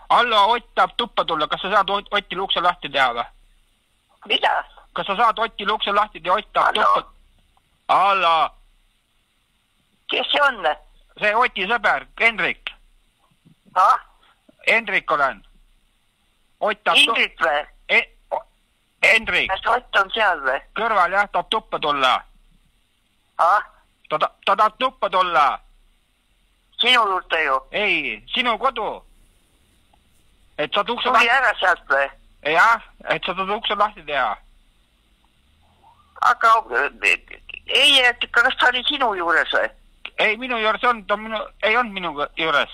Allo, Ott tahab tuppa tulla. Kas sa saad Otile ukse lahti teha või? Mida? Kas sa saad Otile ukse lahti teha? Ott tahab tuppa... Allo. Kes see on? See Oti sõber, Henrik. Henrik olen. Ingrid või? Henrik. Kas Ott on seal või? Kõrval jah, tahab tuppa tulla. Ta tahab tuppa tulla. Sinu juurde ju? Ei, sinu kodu. Et saad ukse lahti... Tuli ära sealt või? Jah, et sa saad ukse lahti teha. Aga ei, et kas ta oli sinu juures või? Ei, minu juures on, ei olnud minu juures.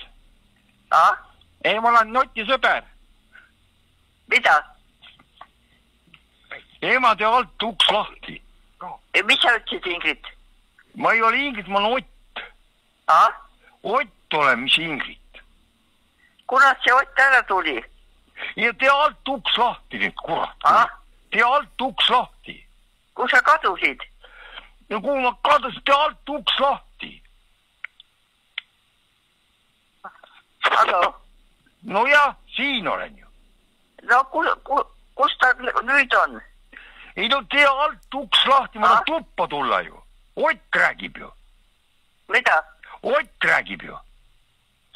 Ei, ma olen Oti sõber. Mida? Ema tee alt uks lahti. Mis sa ütlesid, Ingrid? Ma ei ole Ingrid, ma olen Ott. Ott olen, mis Ingrid. Kunas see Ott ära tuli? Ja tee alt uks lahti nüüd, kurat. Tee alt uks lahti. Kus sa kadusid? Ja kuhu ma kadusin, tee alt uks lahti. Hallo? No jah, siin olen ju. No kus ta nüüd on? Ei no tee alt uks lahti, ma tahan tuppa tulla ju. Ott räägib ju. Mida? Ott räägib ju.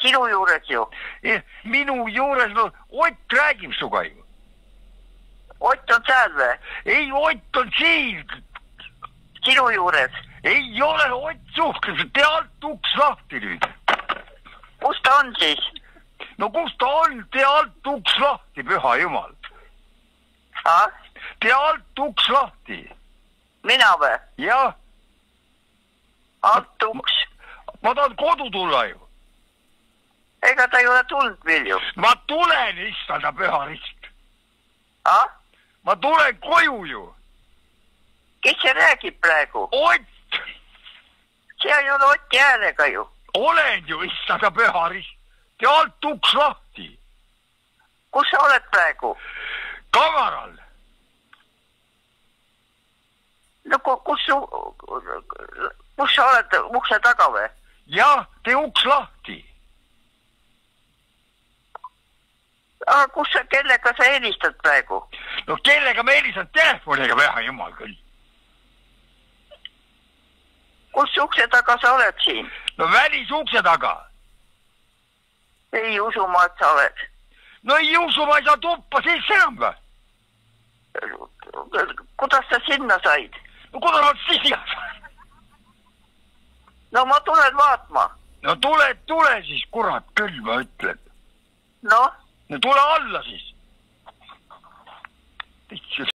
Sinu juures ju. Minu juures, no Ott räägib suga ju. Ott on seal või? Ei, Ott on siin. Sinu juures? Ei ole, Ott suhtes, tee alt uks lahti nüüd. Kus ta on siis? No kus ta on, tee alt uks lahti, püha jumal. Tee alt uks lahti. Mina või? Jah. Alt uks? Ma tahan kodu tulla ju. Ega ta ei ole tulnud veel ju. Ma tulen, issanda püha rist. Ma tulen koju ju. Kes see räägib praegu? Ott! See ei ole Oti häälega ju. Olen ju, issanda püha rist. Tee alt uks lahti. Kus sa oled praegu? Kamaral. No kus sa oled ukse taga või? Jah, tee uks lahti. Kus sa, kellega sa helistad praegu? No kellega ma helistan telefoniga, vähe jumal küll. Kus ukse taga sa oled siin? No välisukse taga. Ei usu ma, et sa oled. No ei usu, ma ei saa tuppa sisse enam või? Kuidas sa sinna said? No kuidas nad siia said? No ma tulen vaatma. No tule siis, kurat küll, ma ütlen. Noh? No tule alla siis.